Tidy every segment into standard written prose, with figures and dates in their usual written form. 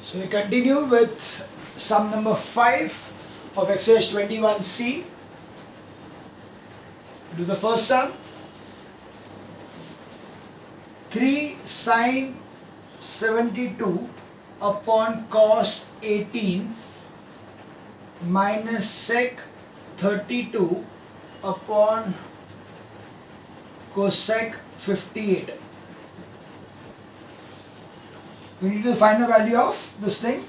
So we continue with sum number 5 of exercise 21C. Do the first sum. 3 sine 72 upon cos 18 minus sec 32 upon cosec 58. We need to find the value of this thing.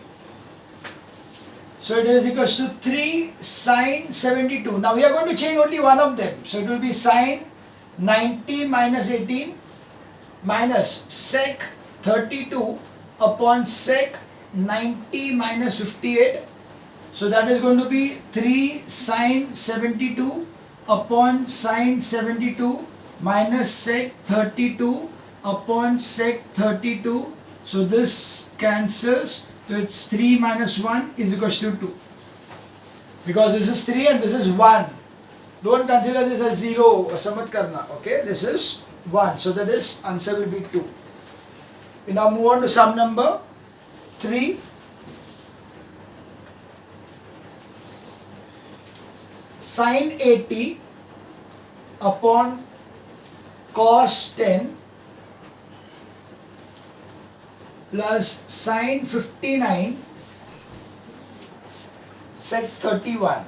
So it is equals to 3 sine 72. Now we are going to change only one of them. So it will be sine 90 minus 18 minus sec 32 upon sec 90 minus 58. So that is going to be 3 sine 72 upon sine 72 minus sec 32 upon sec 32. So this cancels. So it's 3 minus 1 is equals to 2. Because this is 3 and this is 1. Don't consider this as 0. Samat karna. Okay, this is 1. So that is answer will be 2. We now move on to sum number 3. Sine 80 upon cos 10 plus sine 59 sec 31.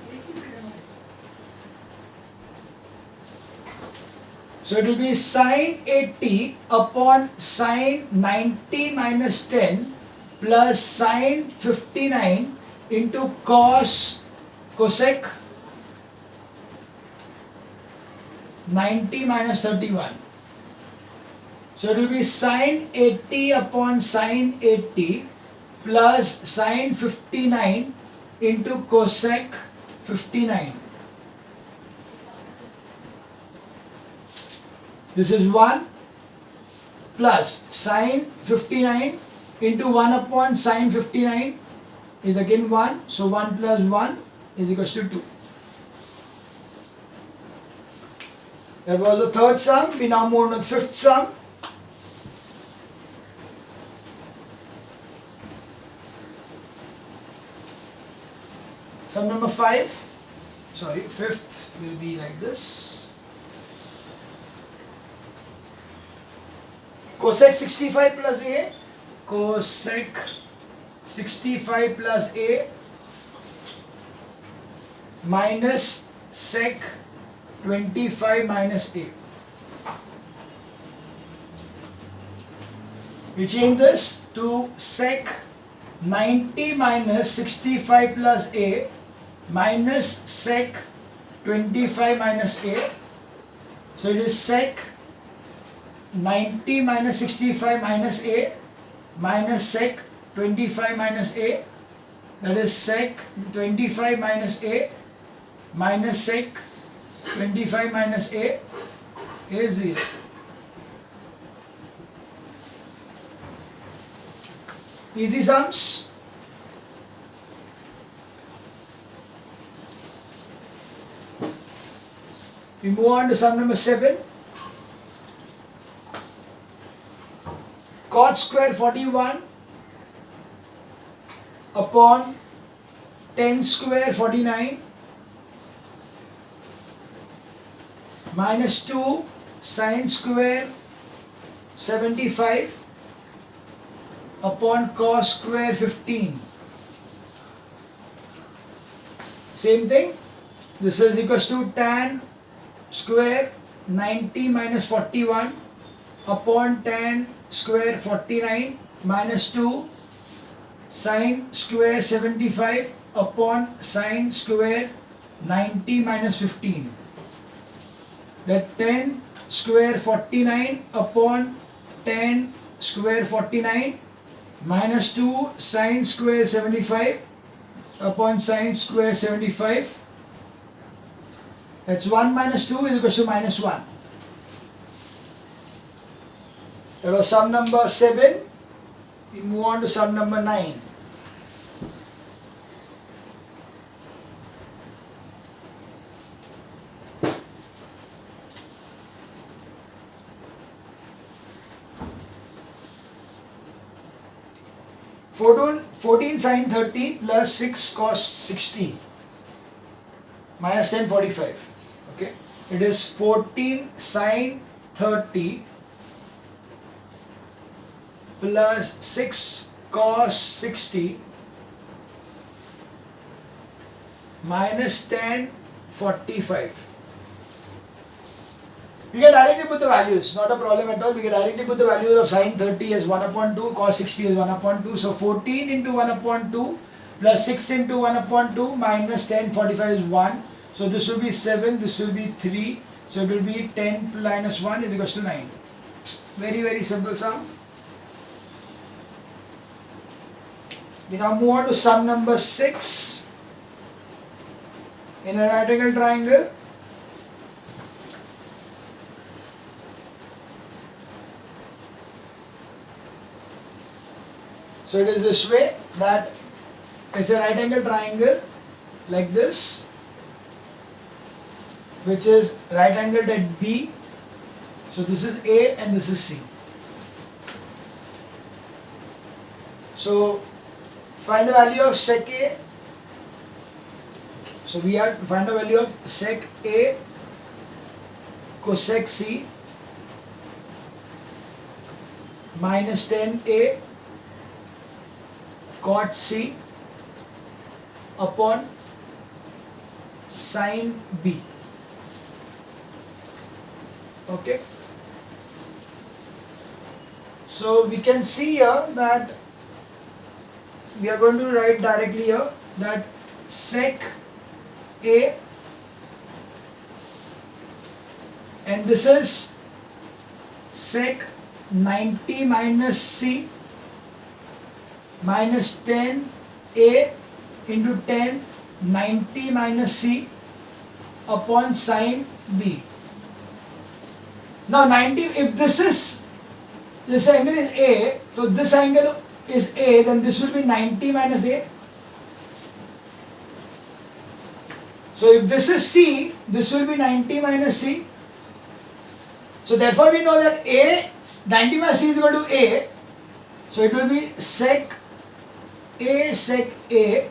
So it will be sine 80 upon sine 90 minus 10 plus sine 59 into cosec 90 minus 31. So it will be sine 80 upon sine 80 plus sine 59 into cosec 59. This is 1 plus sine 59 into 1 upon sine 59 is again 1. So 1 plus 1 is equals to 2. That was the third sum. We now move on to the fifth sum. Sum number 5, fifth will be like this. Cosec 65 plus A, cosec 65 plus A minus sec 25 minus A. We change this to sec 90 minus 65 plus A minus sec 25 minus A. So it is sec 90 minus 65 minus A minus sec 25 minus A. That is sec 25 minus A minus sec 25 minus A is 0. Easy sums. We move on to sum number 7. Cot square 41 upon 10 square 49 minus 2 sine square 75 upon cos square 15. Same thing. This is equals to tan square 90 minus 41 upon tan square 49 minus 2 sine square 75 upon sine square 90 minus 15. That 10 square 49 upon 10 square 49 minus 2 sine square 75 upon sine square 75. That's 1 minus 2 is equal to minus 1. That was sum number 7. We move on to sum number 9. 14 sine 30 plus 6 cos 60 minus 1045. Okay, it is 14 sine 30 plus 6 cos 60 minus 1045. We can directly put the values, not a problem at all. We can directly put the values of sine 30 as 1 upon 2, cos 60 as 1 upon 2. So 14 into 1 upon 2 plus 6 into 1 upon 2 minus 1045 is 1. So this will be 7, this will be 3. So it will be 10 minus 1 is equals to 9. Very, very simple sum. We now move on to sum number 6. In a right angle triangle, so it is this way, that it's a right angle triangle like this, which is right angled at B. So this is A and this is C. So find the value of sec A. So we have to find the value of sec A cosec C minus 10A cot C upon sin B. Okay. So we can see here that we are going to write directly here that sec A, and this is sec 90 minus C minus 10A into 10 90 minus C upon sin B. Now 90, if this angle is A, so this angle is A, then this will be 90 minus A. So if this is C, this will be 90 minus C. So therefore we know that A, 90 minus C is equal to A. So it will be sec A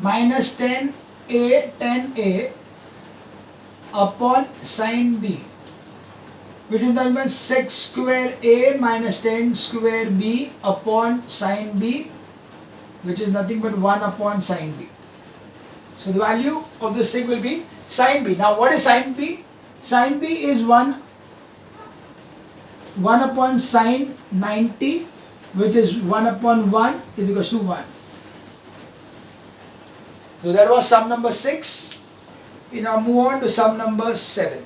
minus 10A upon sin B, which is nothing but sec square A minus 10 square B upon sin B, which is nothing but 1 upon sin B. So the value of this thing will be sin B. Now what is sin B? Sin B is 1 upon sin 90, which is 1 upon 1 is equals to 1. So that was sum number 6. We now move on to sum number 7.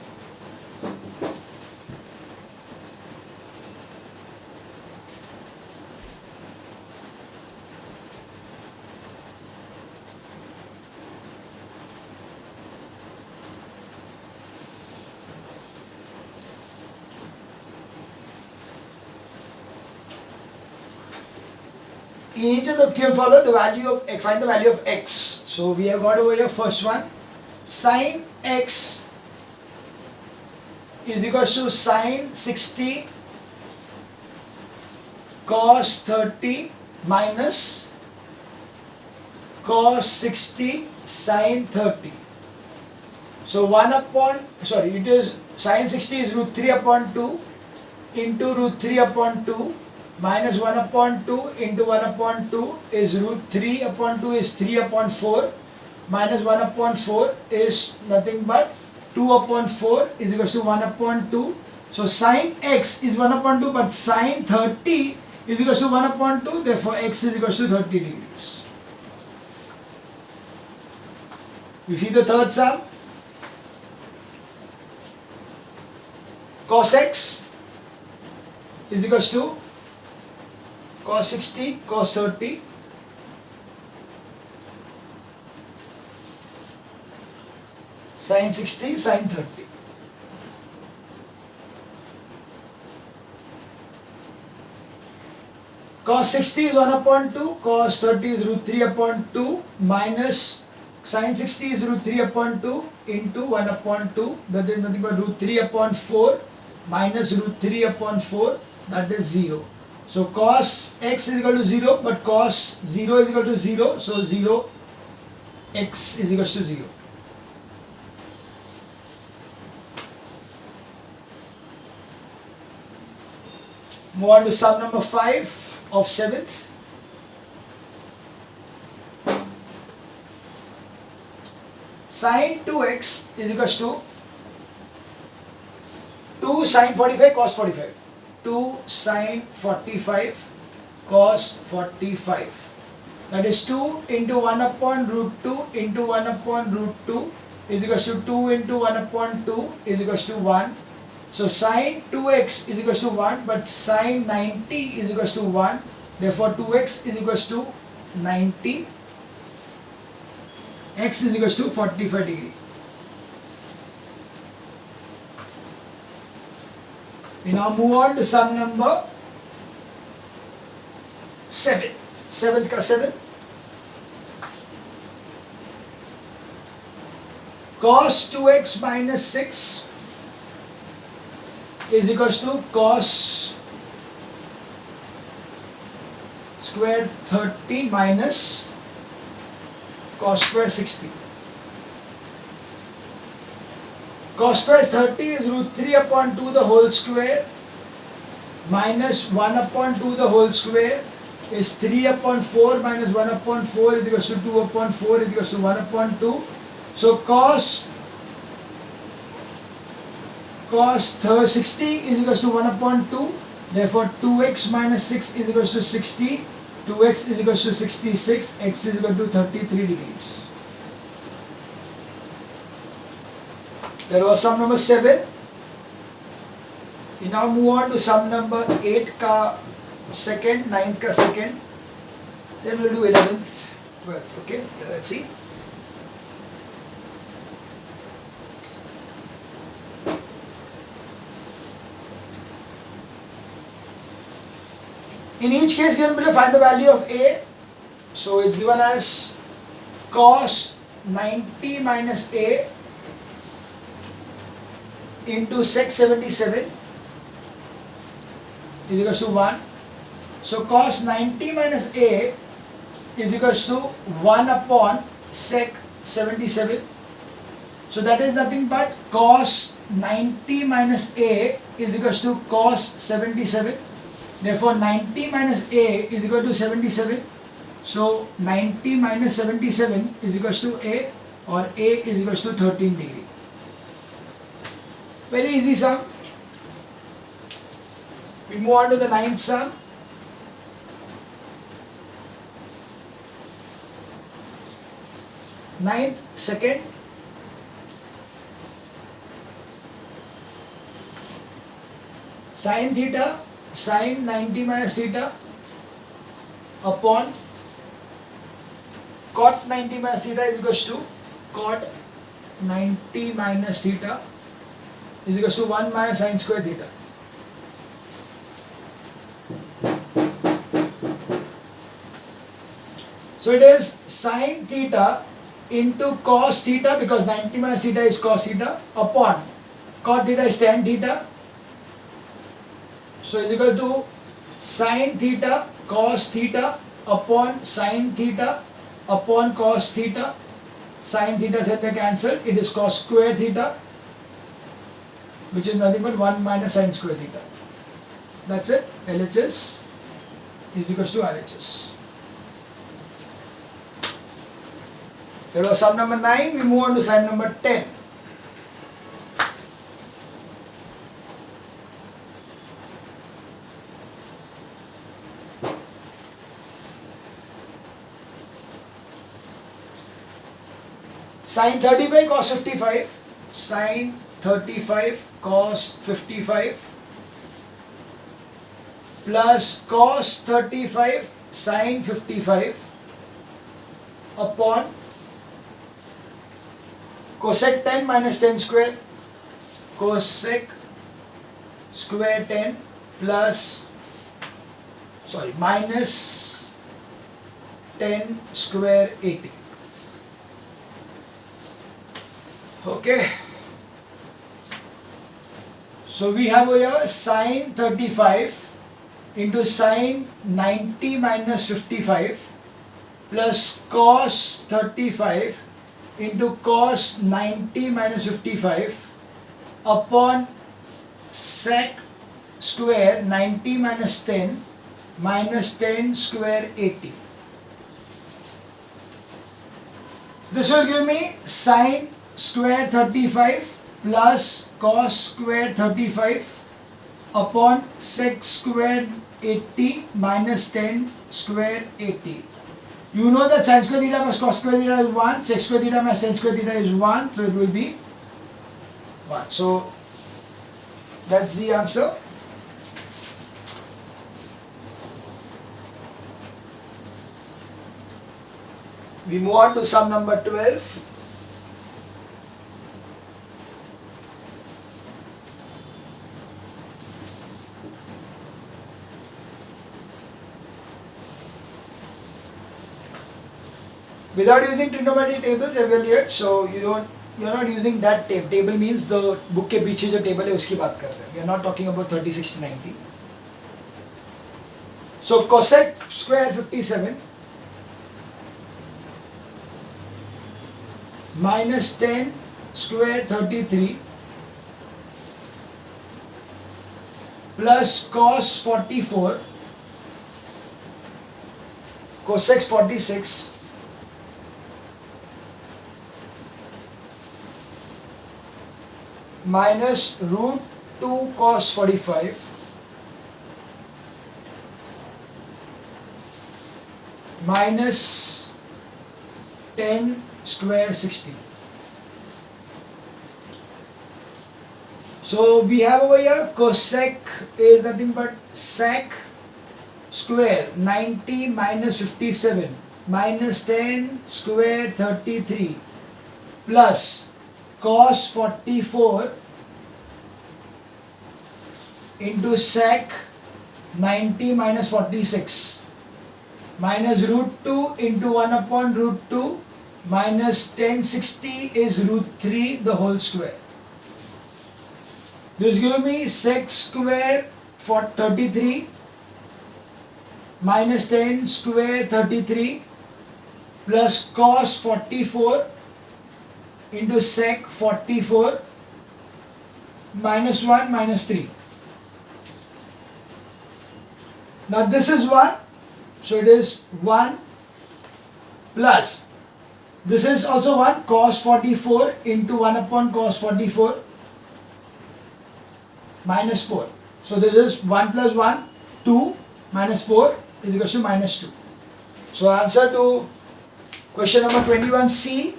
In each of the can follow the value of x, find the value of x. So we have got over here first one, sin x is equals to sin 60 cos 30 minus cos 60 sin 30. So it is sin 60 is root 3 upon 2 into root 3 upon 2 minus 1 upon 2 into 1 upon 2 is root 3 upon 2 is 3 upon 4 minus 1 upon 4 is nothing but 2 upon 4 is equals to 1 upon 2. So sin x is 1 upon 2, but sin 30 is equals to 1 upon 2, therefore x is equals to 30 degrees. You see the third sum? Cos x is equals to cos 60 cos 30 sin 60 sin 30. Cos 60 is 1 upon 2, cos 30 is root 3 upon 2 minus sin 60 is root 3 upon 2 into 1 upon 2, that is nothing but root 3 upon 4 minus root 3 upon 4, that is 0. So cos x is equal to 0, but cos 0 is equal to 0, so 0 x is equal to 0. Move on to sum number 5 of 7th. Sin 2x is equal to 2 sin 45 cos 45. 2 sin 45 cos 45. That is 2 into 1 upon root 2 into 1 upon root 2 is equal to 2 into 1 upon 2 is equal to 1. So sin 2x is equal to 1, but sin 90 is equal to 1. Therefore 2x is equal to 90. X is equal to 45 degree. We now move on to sum number 7. 7th ka 7. Cos 2x minus 6 is equal to cos square 30 minus cos square 60. Cos square 30 is root 3 upon 2 the whole square minus 1 upon 2 the whole square is 3 upon 4 minus 1 upon 4 is equal to 2 upon 4 is equal to 1 upon 2. So cos 60 is equal to 1 upon 2. Therefore 2x minus 6 is equal to 60. 2x is equal to 66. X is equal to 33 degrees. That was sum number 7. We now move on to sum number 8 ka second, 9th ka second. Then we'll do 11th, 12th. Okay, yeah, let's see. In each case given below, find the value of A. So it's given as cos 90 minus A into sec 77 is equal to 1. So cos 90 minus A is equal to 1 upon sec 77. So that is nothing but cos 90 minus A is equal to cos 77. Therefore 90 minus A is equal to 77. So 90 minus 77 is equal to A, or A is equal to 13 degree. Very easy sum. We move on to the 9th sum. Ninth, second. Sin theta, sin 90 minus theta upon cot 90 minus theta is equal to cot 90 minus theta is equal to 1 minus sin square theta. So it is sin theta into cos theta, because 90 minus theta is cos theta, upon cot theta is tan theta. So is equal to sin theta cos theta upon sin theta upon cos theta. Sin theta set they cancel. It is cos square theta, which is nothing but 1 minus sin square theta. That's it. LHS is equal to RHS. That was sum number 9. We move on to sum number 10. Sin 35 cos 55, sin 35 cos 55 plus cos 35 sin 55 upon cosec 10 minus 10 square, cosec square 10 plus, minus 10 square 80. Okay. So we have here sin 35 into sine 90 minus 55 plus cos 35 into cos 90 minus 55 upon sec square 90 minus 10 minus 10 square 80. This will give me sine square 35 plus cos square 35 upon sec square 80 minus 10 square 80. You know that sin square theta plus cos square theta is 1, sec square theta minus 10 square theta is 1, so it will be 1. So that's the answer. We move on to sum number 12. Without using trigonometric tables evaluate, so you're not using that table means the book के पीछे जो table है उसकी बात कर रहे हैं. We are not talking about 36 to 90. So cosec square 57 minus 10 square 33 plus cos 44 cosec 46 minus root 2 cos 45 minus 10 square 60. So we have over here cosec is nothing but sec square 90 minus 57 minus 10 square 33 plus cos 44 into sec 90 minus 46 minus root 2 into 1 upon root 2 minus 1060 is root 3 the whole square. This gives me sec square for 33 minus 10 square 33 plus cos 44 into sec 44 minus 1 minus 3. Now this is 1, so it is 1 plus this is also 1 cos 44 into 1 upon cos 44 minus 4. So this is 1 plus 1 2 minus 4 is equal to minus 2. So answer to question number 21C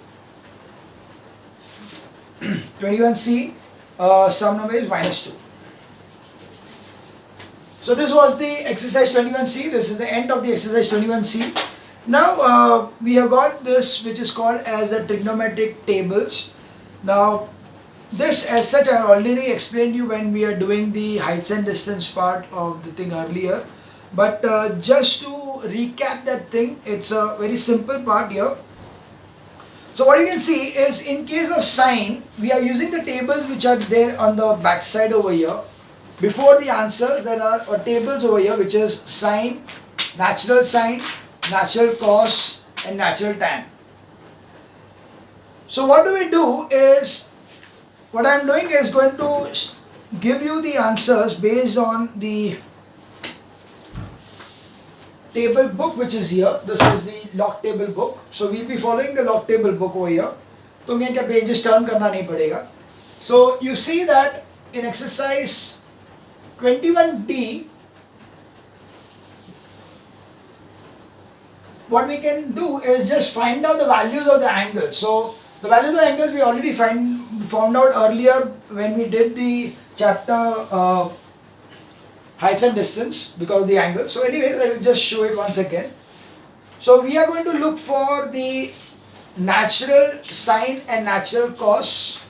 21C sum number is minus 2. So this was the exercise 21C. This is the end of the exercise 21C. Now we have got this which is called as the trigonometric tables. Now this as such I have already explained you when we are doing the heights and distance part of the thing earlier. But just to recap that thing, it's a very simple part here. So what you can see is in case of sine, we are using the tables which are there on the back side over here. Before the answers, there are tables over here which is sine, natural cos and natural tan. So what do we do is, what I am doing is going to give you the answers based on the table book which is here. This is the log table book. So we'll be following the log table book over here. तुम्हें क्या pages turn करना नहीं पड़ेगा. So you see that in exercise 21D, what we can do is just find out the values of the angles. So the values of the angles we already found out earlier when we did the chapter heights and distance because of the angles. So anyways, I will just show it once again. So we are going to look for the natural sine and natural cos.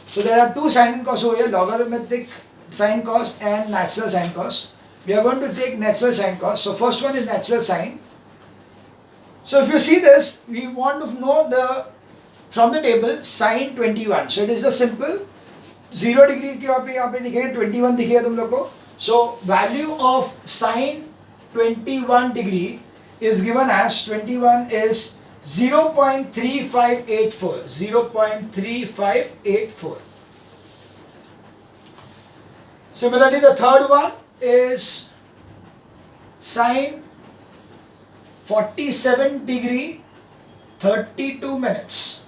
So there are two sine and cos over here, logarithmic sine cos and natural sine cos. We are going to take natural sine cos. So first one is natural sine. So if you see this, we want to know from the table sine 21. So it is just simple 0 degree के यहाँ पे दिखेगा 21 दिखेगा तुम लोग को. So value of sine 21 degree is given as 21 is 0.3584. 0.3584. Similarly, the third one is sine 47 degree 32 minutes.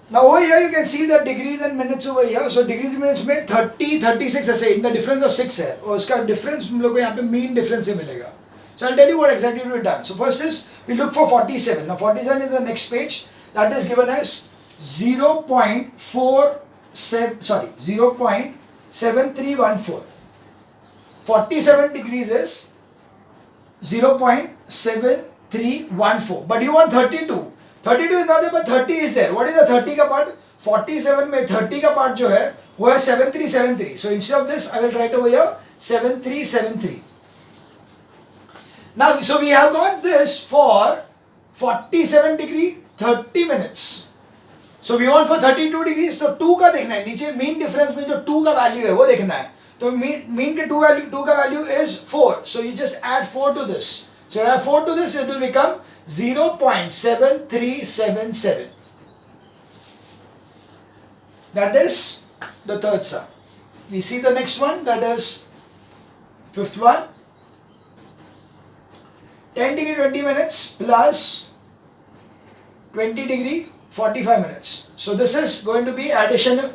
Now over here you can see the degrees and minutes over here. So degrees and minutes में 30, 36 ऐसे in the difference of 6 है और उसका difference हम लोग को यहाँ पे mean difference से मिलेगा. So I'll tell you what exactly we've done. So first is we look for 47. Now 47 is the next page. That is given as 0.7314. 47 degrees is 0.7314. But you want 32. 32 is not there, but 30 is there. What is the 30 का part? 47 में 30 का part जो है वो है 7373. So instead of this, I will write over here 7373. Now, so we have got this for 47 degree 30 minutes. So we want for 32 degrees. तो 2 का देखना है. नीचे mean difference में जो 2 का value है वो देखना है. तो mean के 2 का value is 4. So you just add 4 to this. So add 4 to this, it will become 0.7377. That is the third sum. We see the next one, that is fifth one. 10 degree 20 minutes plus 20 degree 45 minutes. So this is going to be addition,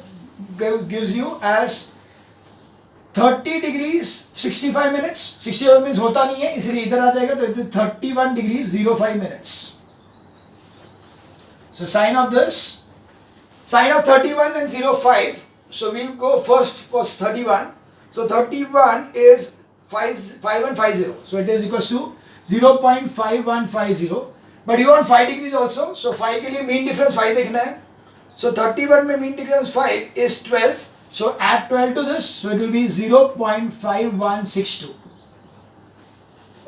gives you as 30 degrees 65 minutes. 65 means होता नहीं है इसलिए इधर आ जाएगा तो 31 degrees 05 minutes. So sign of this, sign of 31 and 05. So we'll go first was 31. So 31 is 5150. So it is equals to 0.5150. But you want 5 degrees also. So 5 के लिए mean difference 5 देखना है. So 31 में mean difference 5 is 12. So add 12 to this, so it will be 0.5162.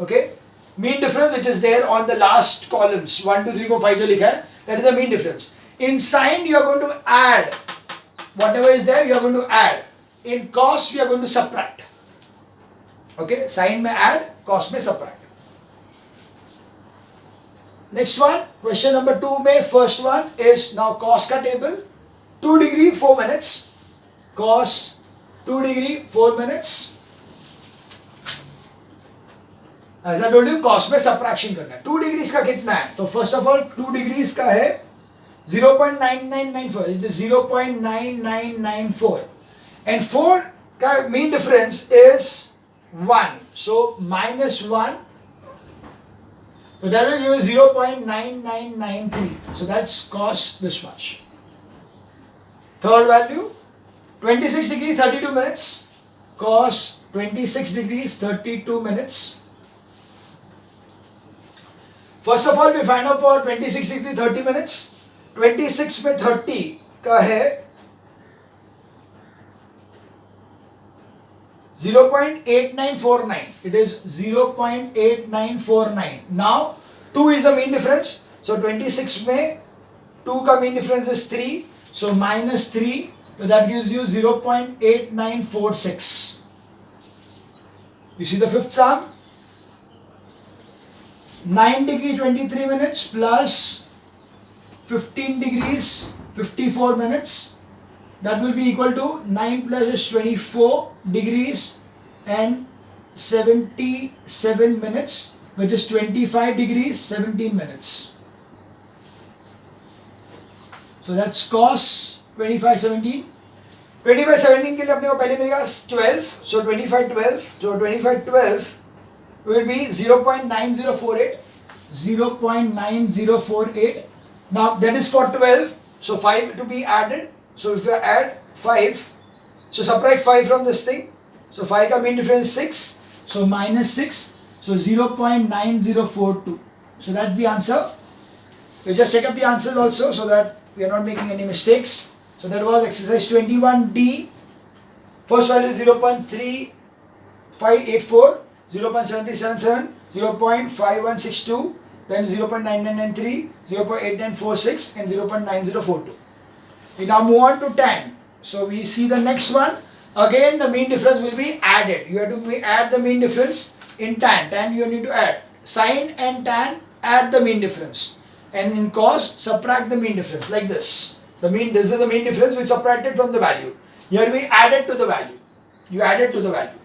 Okay? Mean difference which is there on the last columns, 1, 2, 3, 4, 5 जो लिखा है, that is the mean difference. In sine you are going to add, whatever is there you are going to add. In cos you are going to subtract. Okay? Sine में add, cos में subtract. Next one, question number 2 में first one is now cos का table, 2 degree 4 minutes. Cos 2 degree 4 minutes. As I told you, cos में subtraction करना है. 2 degrees का कितना है? तो first of all 2 degrees का है 0.9994. It is 0.9994. And 4 का mean difference is 1. So minus 1. So that will give you 0.9993. So that's cos this much. Third value. 26 degrees 32 minutes, cos 26 degrees 32 minutes. First of all, we find out for 26 degrees 30 minutes. 26 में 30 का है 0.8949. It is 0.8949. Now 2 is the mean difference. So 26 में 2 का mean difference is 3. So minus 3. So that gives you 0.8946. You see the fifth sum? 9 degree 23 minutes plus 15 degrees 54 minutes. That will be equal to 9 plus is 24 degrees and 77 minutes, which is 25 degrees 17 minutes. So that's cos 2517. 2517 के लिए अपने को पहले मिलेगा 12. So 2512. So 2512 will be 0.9048. 0.9048. Now that is for 12. So 5 to be added. So if you add 5, so subtract 5 from this thing. So 5 का mean difference 6. So minus 6. So 0.9042. So that's the answer. We just check up the answers also so that we are not making any mistakes. So that was exercise 21D. First value is 0.3584, 0.7377, 0.5162, then 0.9993, 0.8946 and 0.9042. We now move on to 10. So we see the next one. again the mean difference will be added. You have to add the mean difference in tan. Tan you need to add. Sine and tan, add the mean difference. And in cos, subtract the mean difference like this. This is the mean difference which subtracted from the value. Here we added to the value. You added to the value.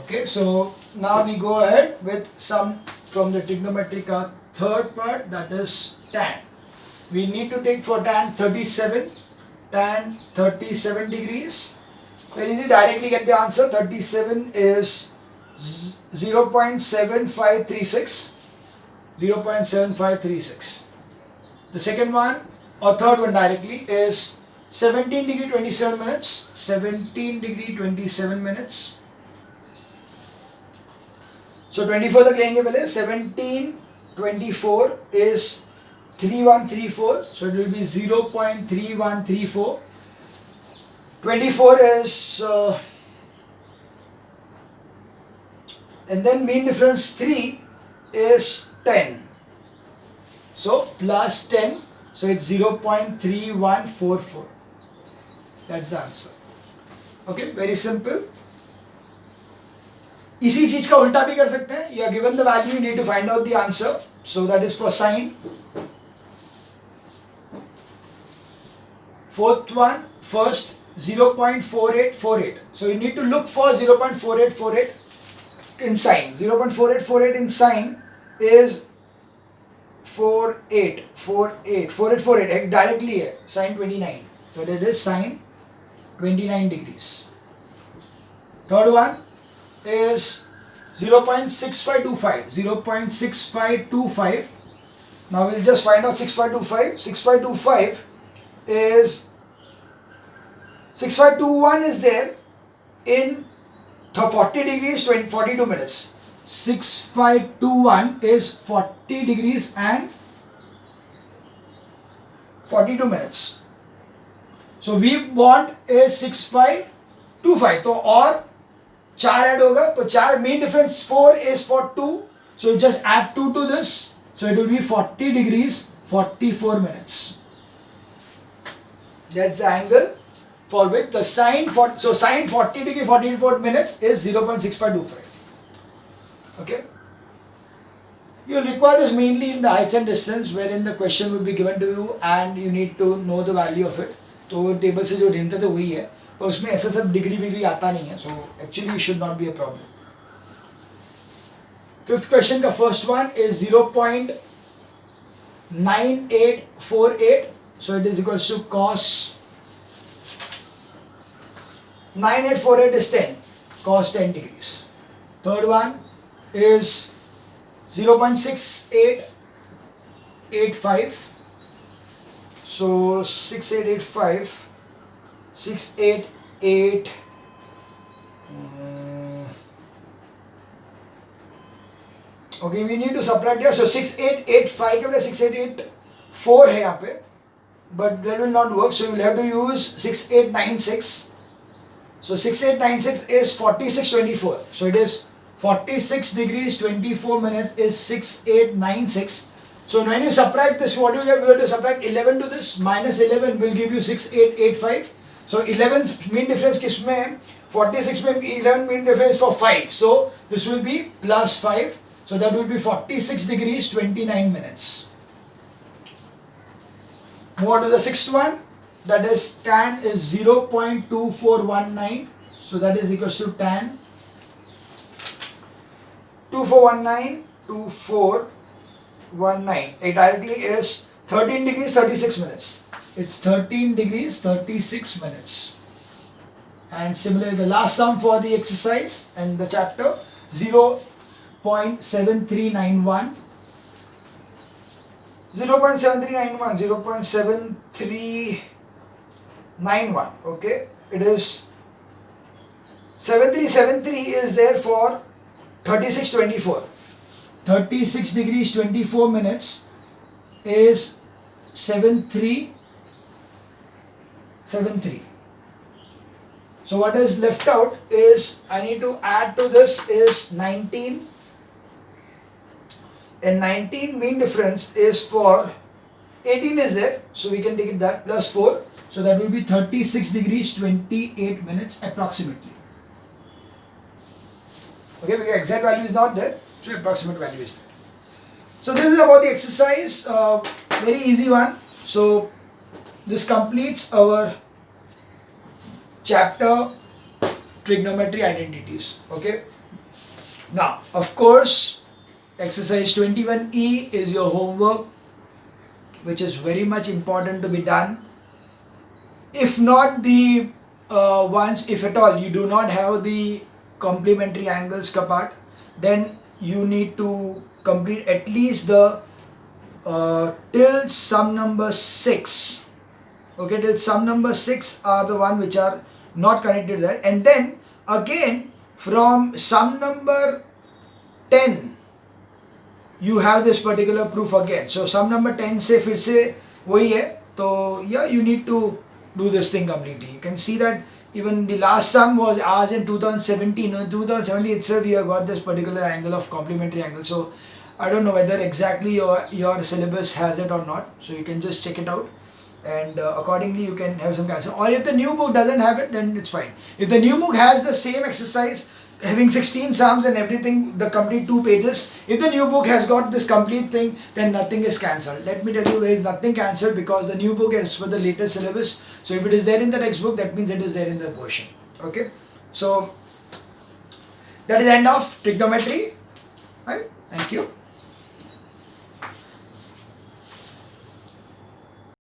Okay, so now we go ahead with some from the trigonometric third part, that is tan. We need to take for tan 37, tan 37 degrees. Very easy, directly get the answer. 37 is 0.7536. 0.7536. The second one or third one directly is 17 degree 27 minutes. 17 degree 27 minutes. So 24 तक लेंगे पहले. 17 24 is 3134, so it will be 0.3134. 24 is and then mean difference 3 is 10, so plus 10, so it's 0.3144. That's the answer. Okay, very simple. इसी चीज का उल्टा भी कर सकते हैं. You are given the value, you need to find out the answer. So that is for sine. Fourth one, first 0.4848. So you need to look for 0.4848 in sine. 0.4848 in sine is 4848 directly है sine 29. So that is sine 29 degrees. Third one is 0.6525. 0.6525. Now we'll just find out 6525. 6525 is 6521 is there in 40 degrees 42 minutes. 6521 is 40 degrees and 42 minutes. So we want is 6525. तो और 4 add होगा, तो 4 mean difference 4 is for 2, so you just add 2 to this, so it will be 40 degrees 44 minutes. That's the angle for which the sine so sine 40 degree 44 minutes is 0.6525. Okay, you will require this mainly in the heights and distance, wherein the question will be given to you and you need to know the value of it. तो table से जो ढूंढते थे वही है, पर उसमें ऐसा सब डिग्री विग्री आता नहीं है, so actually should not be a problem. Fifth question का first one is 0.9848, so it is equals to cos 9848 is 10, cos 10 degrees. Third one is 0.6885, so 6885 688 okay, we need to subtract here, so 6885 के बजाय 6884 है यहाँ पे, but that will not work, so you will have to use 6896. So 6896 is 4624, so it is 46 degrees 24 minutes is 6896. So when you subtract this, what do you have? You have to subtract 11 to this, minus 11 will give you 6885. So 11 mean difference किसमें है? 46 में 11 mean difference for 5. So this will be plus 5. So that will be 46 degrees 29 minutes. Move on to the sixth one. That is tan is 0.2419. So that is equals to tan 2419 2419. It directly is 13 degrees 36 minutes. It's 13 degrees 36 minutes. And similarly, the last sum for the exercise and the chapter 0.7391. 0.7391. 0.7391. Okay, it is 7373 is there for 3624. 36 degrees 24 minutes is 73 73. So what is left out is I need to add to this is 19, and 19 mean difference is for 18 is there, so we can take it that plus 4, so that will be 36 degrees 28 minutes approximately. Okay, because exact value is not there, so approximate value is there. So this is about the exercise, very easy one. So this completes our chapter trigonometry identities. Okay. Now, of course, exercise 21E is your homework, which is very much important to be done. If not the ones, if at all you do not have the complementary angles ka part, then you need to complete at least the till sum number 6. Okay, till sum number 6 are the one which are not connected there, and then again from sum number 10 you have this particular proof again. So sum number 10 से फिर से वही है, तो yeah, you need to do this thing completely. You can see that even the last sum was asked in 2017. In 2017 itself you have got this particular angle of complementary angle. So I don't know whether exactly your syllabus has it or not. So you can just check it out, and accordingly you can have some answer. Or if the new book doesn't have it, then it's fine. If the new book has the same exercise having 16 sums and everything, the complete 2 pages, if the new book has got this complete thing, then nothing is cancelled. Let me tell you, there is nothing cancelled because the new book is for the latest syllabus. So if it is there in the textbook, that means it is there in the portion. Okay, so that is end of trigonometry, right? Thank you.